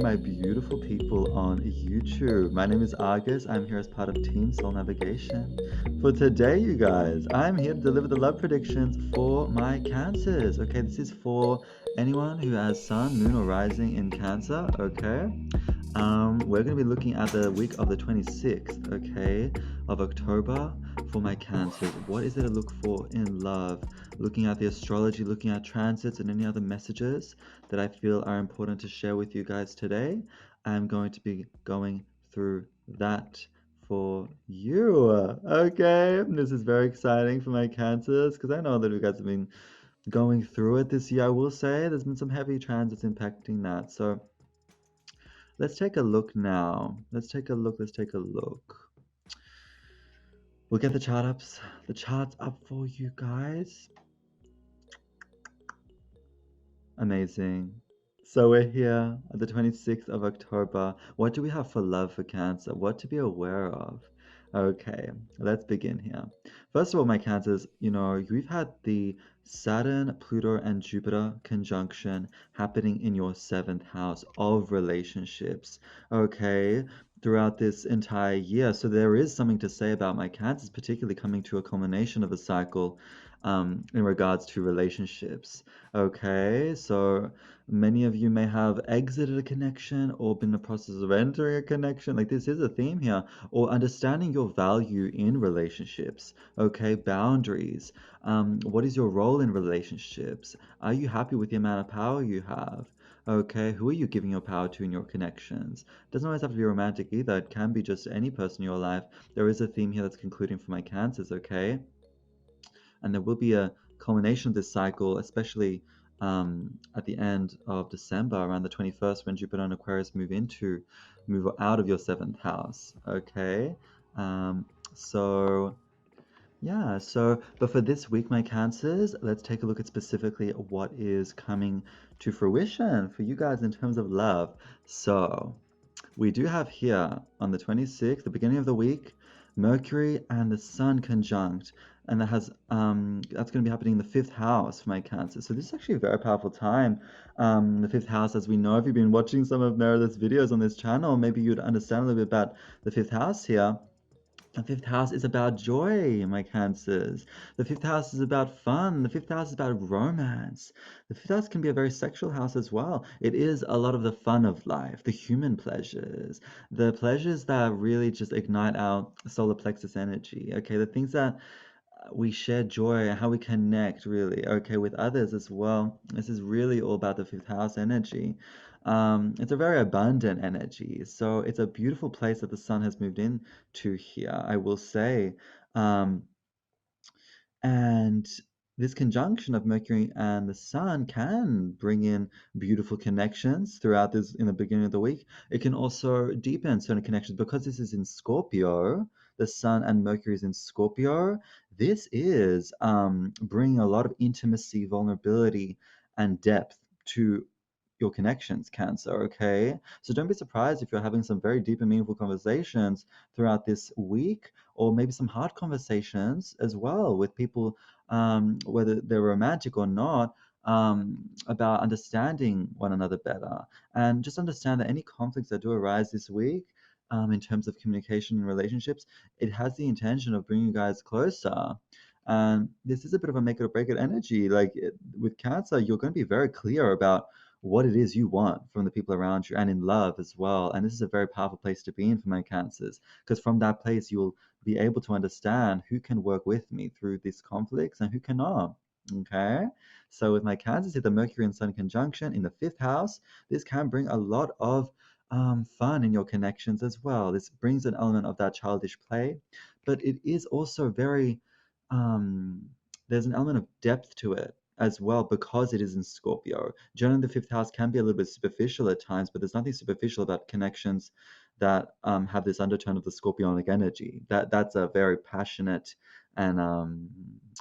my beautiful people on YouTube. My name is Argus. I'm here as part of Team Soul Navigation. For today, you guys, I'm here to deliver the love predictions for my Cancers. Okay, this is for anyone who has Sun, Moon, or Rising in Cancer. Okay, we're going to be looking at the week of the 26th, okay, of October for my Cancers. What is it to look for in love? Looking at the astrology, looking at transits, and any other messages that I feel are important to share with you guys today. I'm going to be going through that for you. Okay, this is very exciting for my Cancers because I know that you guys have been going through it this year. I will say there's been some heavy transits impacting that. So let's take a look now. Let's take a look. We'll get the charts up for you guys. Amazing. So we're here at the 26th of October. What do we have for love for Cancer? What to be aware of? Okay, let's begin here. First of all, my Cancers, we've had the Saturn, Pluto, and Jupiter conjunction happening in your seventh house of relationships. Okay, throughout this entire year. So there is something to say about my Cancers, particularly coming to a culmination of a cycle in regards to relationships. Okay, so many of you may have exited a connection or been in the process of entering a connection. Like this is a theme here, or understanding your value in relationships. Okay, boundaries. What is your role in relationships? Are you happy with the amount of power you have? Okay, who are you giving your power to in your connections? Doesn't always have to be romantic either. It can be just any person in your life. There is a theme here that's concluding for my Cancers, okay? And there will be a culmination of this cycle, especially at the end of December, around the 21st, when Jupiter and Aquarius move out of your seventh house. Okay, so yeah, but for this week, my Cancers, let's take a look at specifically what is coming to fruition for you guys in terms of love. So we do have here on the 26th, the beginning of the week, Mercury and the Sun conjunct, and that's going to be happening in the fifth house for my Cancer. So this is actually a very powerful time. The fifth house, as we know, if you've been watching some of Meredith's videos on this channel, maybe you'd understand a little bit about the fifth house here. The fifth house is about joy, my Cancers. The fifth house is about fun. The fifth house is about romance. The fifth house can be a very sexual house as well. It is a lot of the fun of life, the human pleasures, the pleasures that really just ignite our solar plexus energy. Okay, the things that we share joy and how we connect really, okay, with others as well. This is really all about the fifth house energy. It's a very abundant energy, so it's a beautiful place that the sun has moved into here, I will say. And this conjunction of Mercury and the Sun can bring in beautiful connections throughout this in the beginning of the week. It can also deepen certain connections because this is in Scorpio. The Sun and Mercury is in Scorpio. This is bringing a lot of intimacy, vulnerability, and depth to your connections, Cancer, okay? So don't be surprised if you're having some very deep and meaningful conversations throughout this week, or maybe some hard conversations as well with people, whether they're romantic or not, about understanding one another better. And just understand that any conflicts that do arise this week, in terms of communication and relationships, it has the intention of bringing you guys closer. And this is a bit of a make it or break it energy. With Cancer, you're going to be very clear about what it is you want from the people around you and in love as well. And this is a very powerful place to be in for my Cancers, because from that place, you'll be able to understand who can work with me through these conflicts and who cannot. Okay. So with my Cancers here, the Mercury and Sun conjunction in the fifth house, this can bring a lot of fun in your connections as well. This brings an element of that childish play, but it is also very, um, there's an element of depth to it as well because it is in Scorpio. Generally, the fifth house can be a little bit superficial at times, but there's nothing superficial about connections that have this undertone of the Scorpionic energy. That's a very passionate and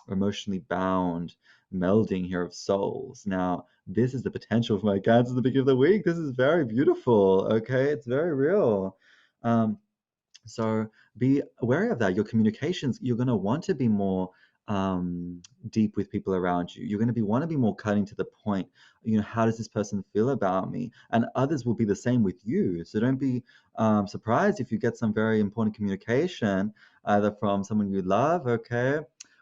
emotionally bound melding here of souls. Now, this is the potential for my Cancer at the beginning of the week. This is very beautiful. Okay, it's very real. So be wary of that. Your communications, you're going to want to be more deep with people around you. You're going to want to be more cutting to the point. How does this person feel about me? And others will be the same with you. So don't be surprised if you get some very important communication, either from someone you love, okay,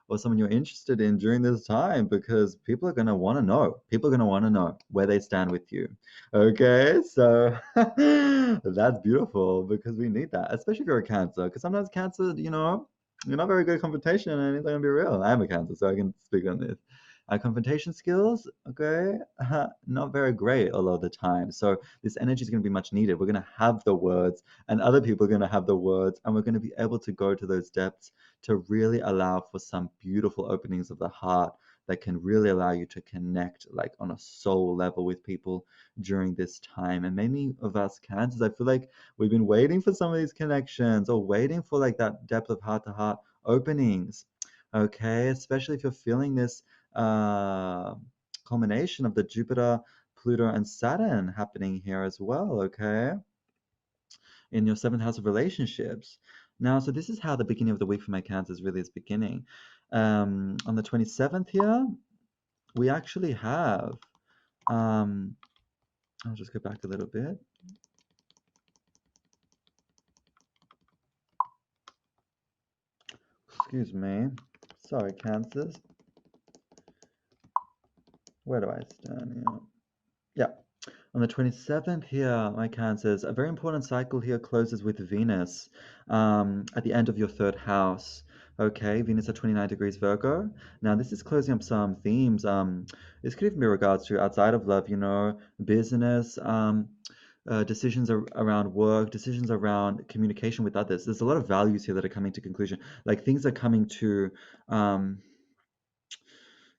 or someone you're interested in during this time, because people are going to want to know. People are going to want to know where they stand with you. Okay, so that's beautiful because we need that, especially if you're a Cancer, because sometimes Cancer, you're not very good at confrontation, and it's gonna be real. I am a Cancer, so I can speak on this. Confrontation skills, okay, not very great a lot of the time. So this energy is going to be much needed. We're going to have the words, and other people are going to have the words, and we're going to be able to go to those depths to really allow for some beautiful openings of the heart that can really allow you to connect like on a soul level with people during this time. And many of us Cancers, I feel like we've been waiting for some of these connections or waiting for like that depth of heart to heart openings. Okay, especially if you're feeling this uh, culmination of the Jupiter, Pluto, and Saturn happening here as well. Okay, in your seventh house of relationships. Now, so this is how the beginning of the week for my Cancers really is beginning. On the 27th here, we actually have, I'll just go back a little bit. Excuse me. Sorry, Cancers. Where do I stand here? Yeah. On the 27th here, my Cancers, a very important cycle here closes with Venus at the end of your third house. Okay, Venus at 29 degrees Virgo. Now, this is closing up some themes. This could even be regards to outside of love, business, decisions around work, decisions around communication with others. There's a lot of values here that are coming to conclusion. Like things are coming to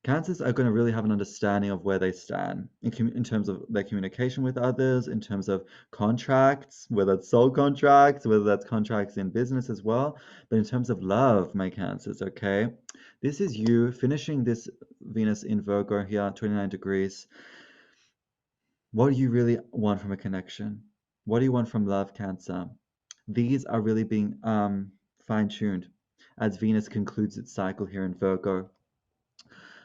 Cancers are going to really have an understanding of where they stand in terms of their communication with others, in terms of contracts, whether it's soul contracts, whether that's contracts in business as well. But in terms of love, my Cancers, okay? This is you finishing this Venus in Virgo here, 29 degrees. What do you really want from a connection? What do you want from love, Cancer? These are really being fine-tuned as Venus concludes its cycle here in Virgo.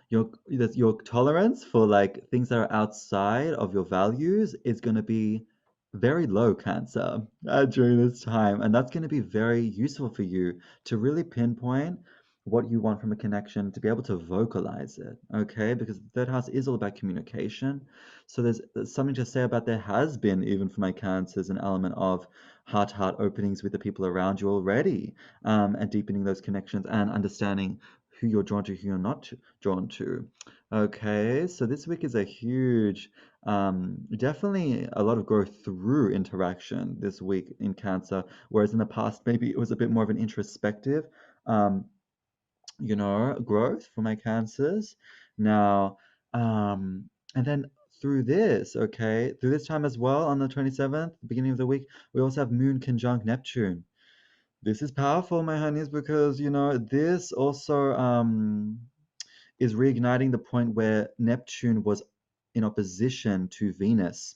Your tolerance for like things that are outside of your values is going to be very low, Cancer, during this time, and that's going to be very useful for you to really pinpoint what you want from a connection, to be able to vocalize it, okay? Because the third house is all about communication. So there's something to say about there has been, even for my Cancers, an element of heart-to-heart openings with the people around you already, and deepening those connections and understanding who you're drawn to, who you're not drawn to. Okay, so this week is a huge, definitely a lot of growth through interaction this week in Cancer, whereas in the past, maybe it was a bit more of an introspective, um, growth for my Cancers. Now, and then through this time as well, on the 27th, beginning of the week, we also have Moon conjunct Neptune. This is powerful, my honeys, because this also is reigniting the point where Neptune was in opposition to Venus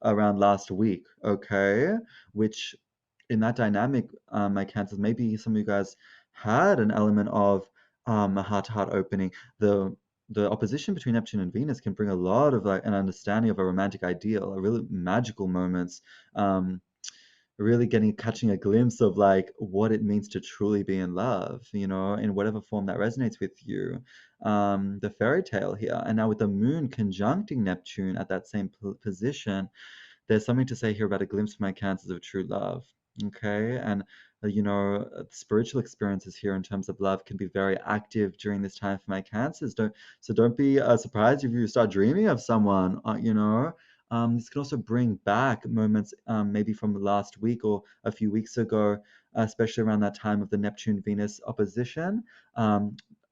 around last week, okay? Which in that dynamic, my Cancers, maybe some of you guys had an element of a heart-to-heart opening. The opposition between Neptune and Venus can bring a lot of like an understanding of a romantic ideal, a really magical moments. Really catching a glimpse of like what it means to truly be in love, in whatever form that resonates with you. The fairy tale here, and now with the Moon conjuncting Neptune at that same position, there's something to say here about a glimpse of my Cancers of true love. Okay, and spiritual experiences here in terms of love can be very active during this time for my Cancers. Don't be surprised if you start dreaming of someone. This could also bring back moments, maybe from last week or a few weeks ago, especially around that time of the Neptune-Venus opposition.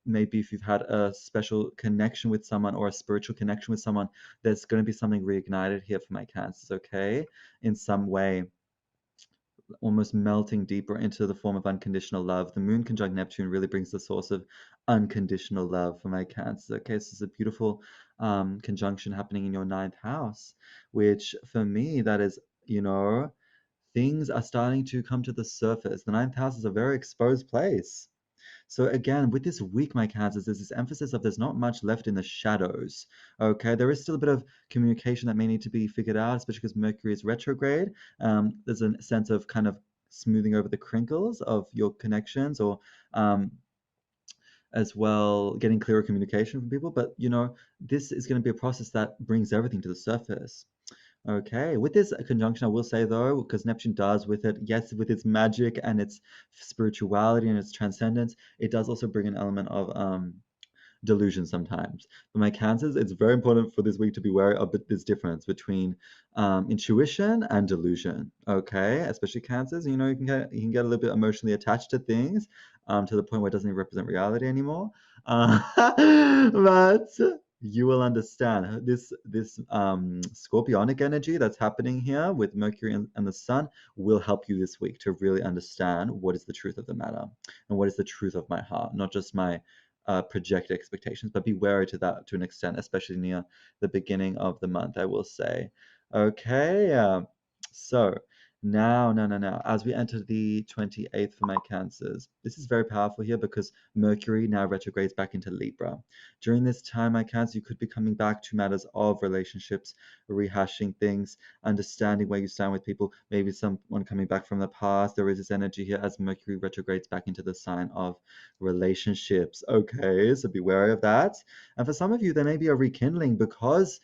Maybe if you've had a special connection with someone or a spiritual connection with someone, there's going to be something reignited here for my Cancers, okay? In some way, almost melting deeper into the form of unconditional love. The Moon conjunct Neptune really brings the source of unconditional love for my Cancers. Okay, so it's a beautiful conjunction happening in your ninth house, which for me, that is, things are starting to come to the surface. The ninth house is a very exposed place. So again, with this week, my Cancers, there's this emphasis of there's not much left in the shadows. Okay, there is still a bit of communication that may need to be figured out, especially because Mercury is retrograde. There's a sense of kind of smoothing over the crinkles of your connections, or as well getting clearer communication from people. But this is going to be a process that brings everything to the surface. Okay, with this conjunction, I will say though, because Neptune does with it, yes, with its magic and its spirituality and its transcendence, it does also bring an element of delusion sometimes. For my Cancers, it's very important for this week to be wary of this difference between intuition and delusion. Okay, especially Cancers, you can get a little bit emotionally attached to things, to the point where it doesn't even represent reality anymore. But you will understand this scorpionic energy that's happening here with Mercury and the Sun will help you this week to really understand what is the truth of the matter and what is the truth of my heart, not just my project expectations, but be wary to that to an extent, especially near the beginning of the month, I will say. Okay, so now, as we enter the 28th for my Cancers, this is very powerful here because Mercury now retrogrades back into Libra. During this time, my Cancer, you could be coming back to matters of relationships, rehashing things, understanding where you stand with people, maybe someone coming back from the past. There is this energy here as Mercury retrogrades back into the sign of relationships. Okay, so be wary of that. And for some of you, there may be a rekindling because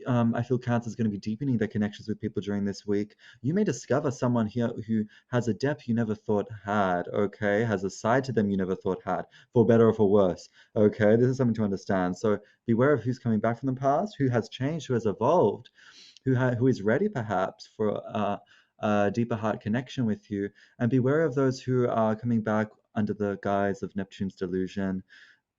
I feel Cancer is going to be deepening their connections with people during this week. You may discover someone here who has a depth you never thought had, okay? Has a side to them you never thought had, for better or for worse, okay? This is something to understand. So beware of who's coming back from the past, who has changed, who has evolved, who is ready perhaps for a deeper heart connection with you, and beware of those who are coming back under the guise of Neptune's delusion,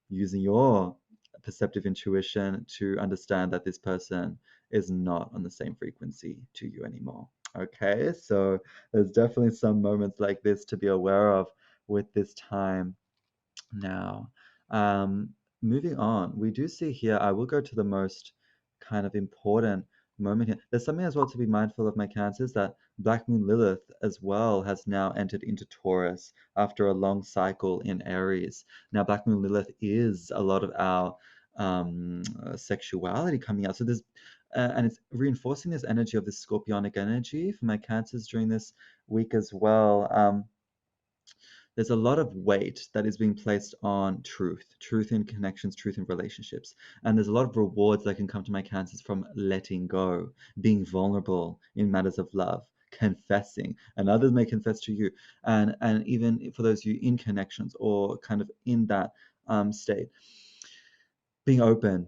using your perceptive intuition to understand that this person is not on the same frequency to you anymore. Okay, so there's definitely some moments like this to be aware of with this time now. Um, Moving on, we do see here, I will go to the most kind of important moment here. There's something as well to be mindful of, my Cancers, that Black Moon Lilith as well has now entered into Taurus after a long cycle in Aries. Now, Black Moon Lilith is a lot of our sexuality coming out. So there's and it's reinforcing this energy of this scorpionic energy for my Cancers during this week as well. There's a lot of weight that is being placed on truth in connections, truth in relationships. And there's a lot of rewards that can come to my Cancers from letting go, being vulnerable in matters of love, confessing, and others may confess to you. And even for those of you in connections or kind of in that state, being open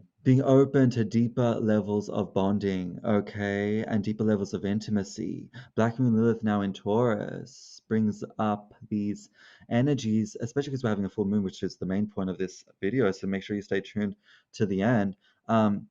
to deeper levels of bonding, okay, and deeper levels of intimacy. Black Moon Lilith now in Taurus brings up these energies, especially because we're having a full moon, which is the main point of this video. So make sure you stay tuned to the end. And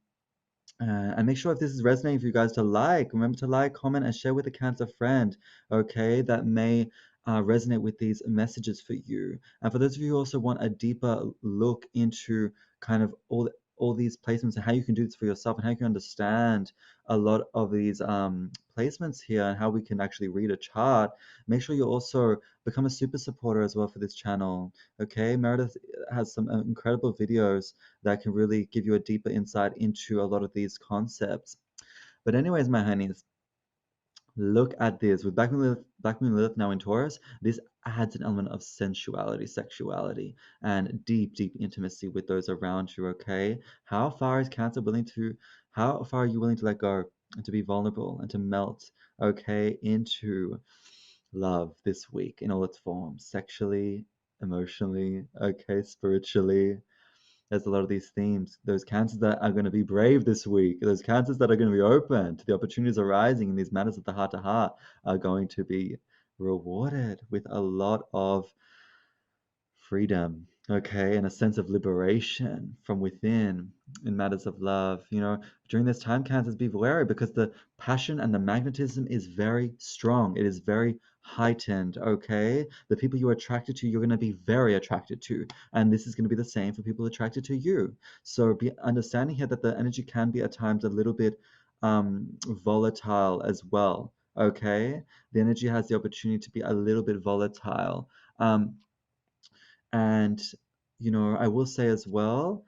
make sure if this is resonating for you guys to remember to like, comment, and share with a Cancer friend, okay, that may resonate with these messages for you. And for those of you who also want a deeper look into kind of all these placements and how you can do this for yourself and how you can understand a lot of these placements here and how we can actually read a chart, make sure you also become a super supporter as well for this channel. Okay, Meredith has some incredible videos that can really give you a deeper insight into a lot of these concepts. But anyways, my honeys, look at this. With Black Moon Lilith now in Taurus, this adds an element of sensuality, sexuality, and deep, deep intimacy with those around you, okay? How far are you willing to let go and to be vulnerable and to melt, okay, into love this week in all its forms, sexually, emotionally, okay, spiritually? There's a lot of these themes. Those Cancers that are going to be brave this week, those Cancers that are going to be open to the opportunities arising in these matters of the heart to heart, are going to be rewarded with a lot of freedom, okay, and a sense of liberation from within in matters of love. During this time, Cancers, be wary because the passion and the magnetism is very strong. It is very heightened, okay? The people you're attracted to, you're going to be very attracted to. And this is going to be the same for people attracted to you. So be understanding here that the energy can be at times a little bit volatile as well, okay? The energy has the opportunity to be a little bit volatile. And, I will say as well,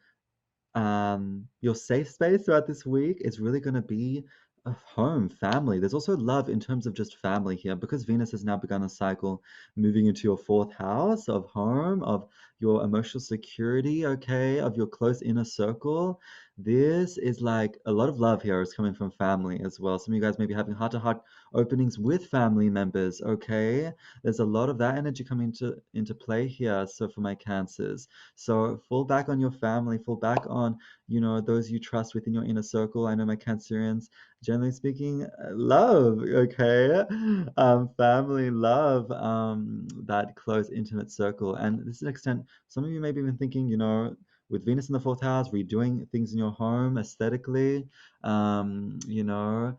your safe space throughout this week is really going to be a home, family. There's also love in terms of just family here because Venus has now begun a cycle moving into your fourth house of home, of your emotional security, okay, of your close inner circle. This is like a lot of love here is coming from family as well. Some of you guys may be having heart-to-heart openings with family members, okay? There's a lot of that energy coming into play here. So for my Cancers, so fall back on your family, fall back on, those you trust within your inner circle. I know my Cancerians, generally speaking, love, okay? Family, love, that close, intimate circle. And this is an extent, some of you may be even thinking, with Venus in the fourth house, redoing things in your home aesthetically, um, you know,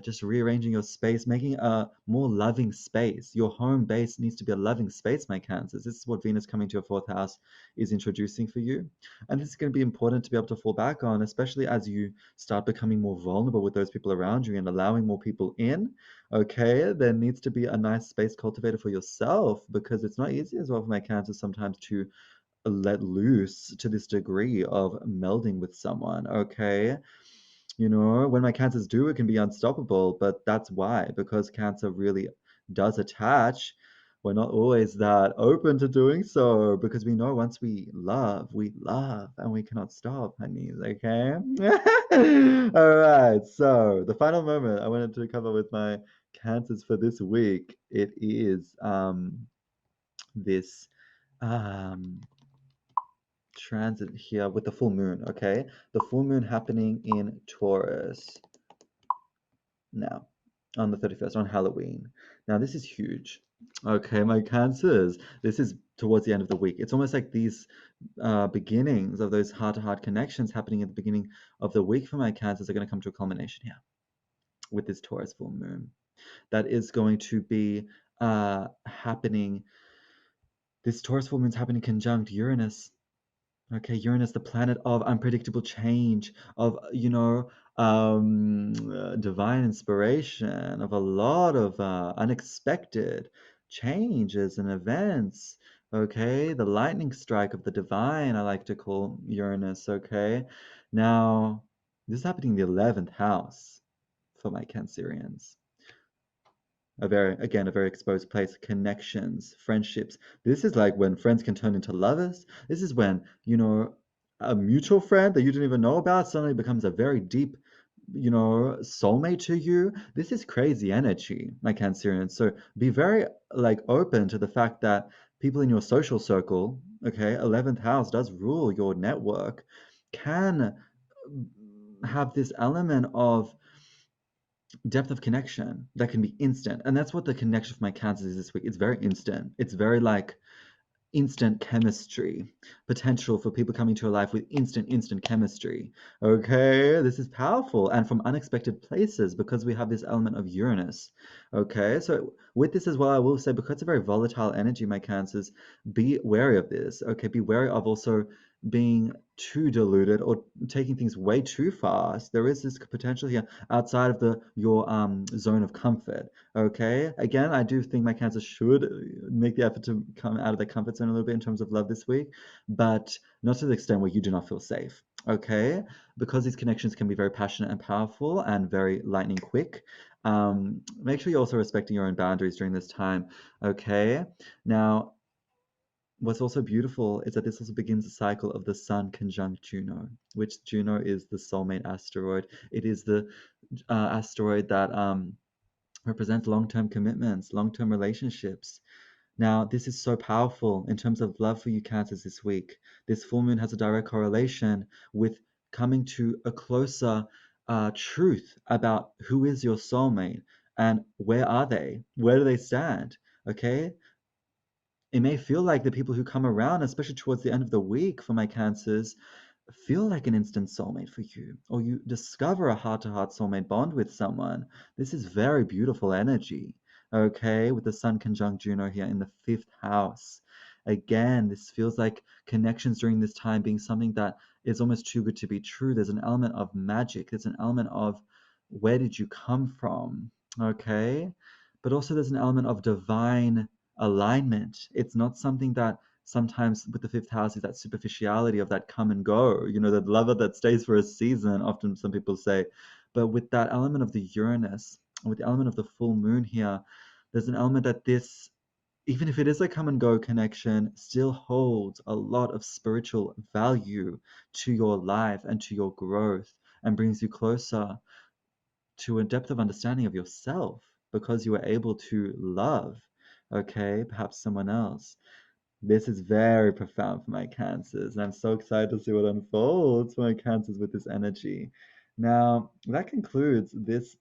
just rearranging your space, making a more loving space. Your home base needs to be a loving space, my Cancers. This is what Venus coming to your fourth house is introducing for you. And this is going to be important to be able to fall back on, especially as you start becoming more vulnerable with those people around you and allowing more people in. Okay, there needs to be a nice space cultivated for yourself because it's not easy as well for my Cancers sometimes to let loose to this degree of melding with someone. Okay, when my Cancers do, it can be unstoppable, but that's why, because Cancer really does attach. We're not always that open to doing so because we know once we love, and we cannot stop, honeys, okay? All right, so the final moment I wanted to cover with my Cancers for this week, it is this um transit here with the full moon, okay? The full moon happening in Taurus now on the 31st, on Halloween. Now, this is huge. Okay, my Cancers, this is towards the end of the week. It's almost like these beginnings of those heart-to-heart connections happening at the beginning of the week for my Cancers are going to come to a culmination here with this Taurus full moon. That is going to be happening. This Taurus full moon is happening conjunct Uranus. Okay, Uranus, the planet of unpredictable change, of, divine inspiration, of a lot of unexpected changes and events. Okay, the lightning strike of the divine, I like to call Uranus. Okay, now this is happening in the 11th house for my Cancerians. A very exposed place. Connections, friendships. This is like when friends can turn into lovers. This is when, a mutual friend that you didn't even know about suddenly becomes a very deep, soulmate to you. This is crazy energy, my Cancerians. So be very like open to the fact that people in your social circle, okay, 11th house does rule your network, can have this element of depth of connection that can be instant. And that's what the connection for my Cancers is this week. It's very instant. It's very like instant chemistry, potential for people coming to your life with instant chemistry. Okay, this is powerful and from unexpected places because we have this element of Uranus. Okay, so with this as well, I will say because it's a very volatile energy, my Cancers, be wary of this. Okay, be wary of also being too deluded or taking things way too fast. There is this potential here outside of your zone of comfort. Okay, again, I do think my Cancer should make the effort to come out of their comfort zone a little bit in terms of love this week, but not to the extent where you do not feel safe. Okay, because these connections can be very passionate and powerful and very lightning quick. Make sure you're also respecting your own boundaries during this time. Okay, now what's also beautiful is that this also begins the cycle of the Sun conjunct Juno, which Juno is the soulmate asteroid. It is the asteroid that represents long-term commitments, long-term relationships. Now, this is so powerful in terms of love for you Cancers this week. This full moon has a direct correlation with coming to a closer truth about who is your soulmate and where are they? Where do they stand? Okay, it may feel like the people who come around, especially towards the end of the week for my Cancers, feel like an instant soulmate for you, or you discover a heart-to-heart soulmate bond with someone. This is very beautiful energy, okay, with the Sun conjunct Juno here in the 5th house. Again, this feels like connections during this time being something that is almost too good to be true. There's an element of magic. There's an element of where did you come from, okay? But also there's an element of divine alignment. It's not something that sometimes with the fifth house is that superficiality of that come and go, the lover that stays for a season, often some people say. But with that element of the Uranus, with the element of the full moon here, there's an element that this, even if it is a come and go connection, still holds a lot of spiritual value to your life and to your growth, and brings you closer to a depth of understanding of yourself because you are able to love, okay, perhaps someone else. This is very profound for my Cancers, and I'm so excited to see what unfolds for my Cancers with this energy. Now, that concludes this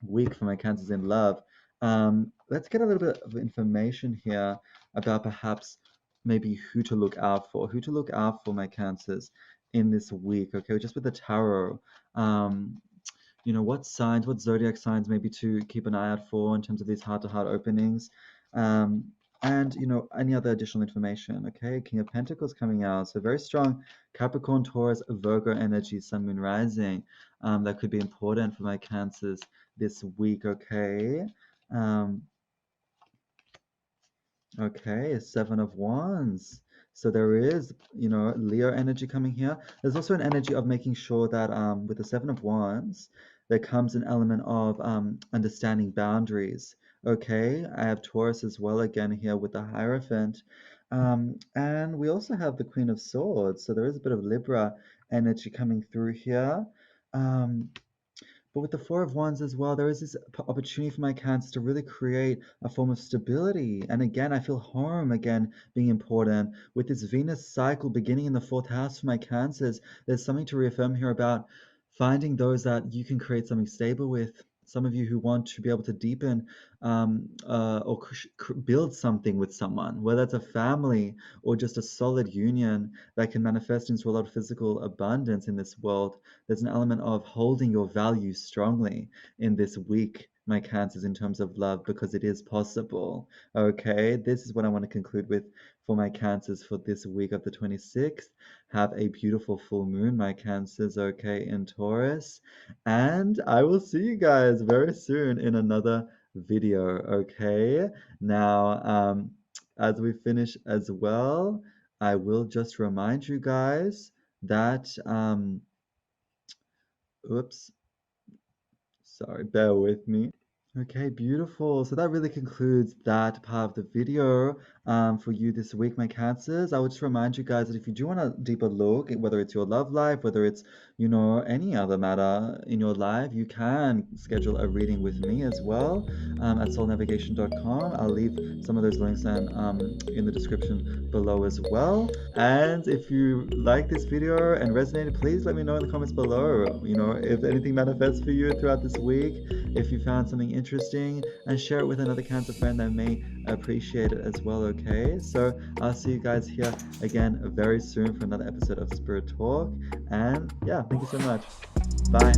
week for my Cancers in love. Let's get a little bit of information here about perhaps maybe who to look out for my Cancers in this week, okay, just with the tarot. What signs, what zodiac signs maybe to keep an eye out for in terms of these heart-to-heart openings. Um, and, any other additional information, okay? King of Pentacles coming out. So very strong Capricorn, Taurus, Virgo energy, Sun, Moon, Rising. That could be important for my Cancers this week, okay? Okay, Seven of Wands. So there is, Leo energy coming here. There's also an energy of making sure that with the Seven of Wands, there comes an element of understanding boundaries. Okay, I have Taurus as well again here with the Hierophant. And we also have the Queen of Swords. So there is a bit of Libra energy coming through here. But with the Four of Wands as well, there is this opportunity for my Cancers to really create a form of stability. And again, I feel home again being important. With this Venus cycle beginning in the fourth house for my Cancers, there's something to reaffirm here about finding those that you can create something stable with. Some of you who want to be able to deepen or build something with someone, whether it's a family or just a solid union that can manifest into a lot of physical abundance in this world. There's an element of holding your values strongly in this week, my Cancers, in terms of love, because it is possible. Okay, this is what I want to conclude with for my Cancers for this week of the 26th. Have a beautiful full moon, my Cancers, okay, in Taurus. And I will see you guys very soon in another video, okay? Now, as we finish as well, I will just remind you guys that, oops, sorry, bear with me. Okay, beautiful. So that really concludes that part of the video for you this week, my Cancers. I would just remind you guys that if you do want a deeper look at whether it's your love life, whether it's, any other matter in your life, you can schedule a reading with me as well at soulnavigation.com. I'll leave some of those links in the description below as well. And if you like this video and resonated, please let me know in the comments below, if anything manifests for you throughout this week, if you found something interesting, and share it with another Cancer friend that may appreciate it as well, okay? So I'll see you guys here again very soon for another episode of Spirit Talk. And yeah, thank you so much. Bye.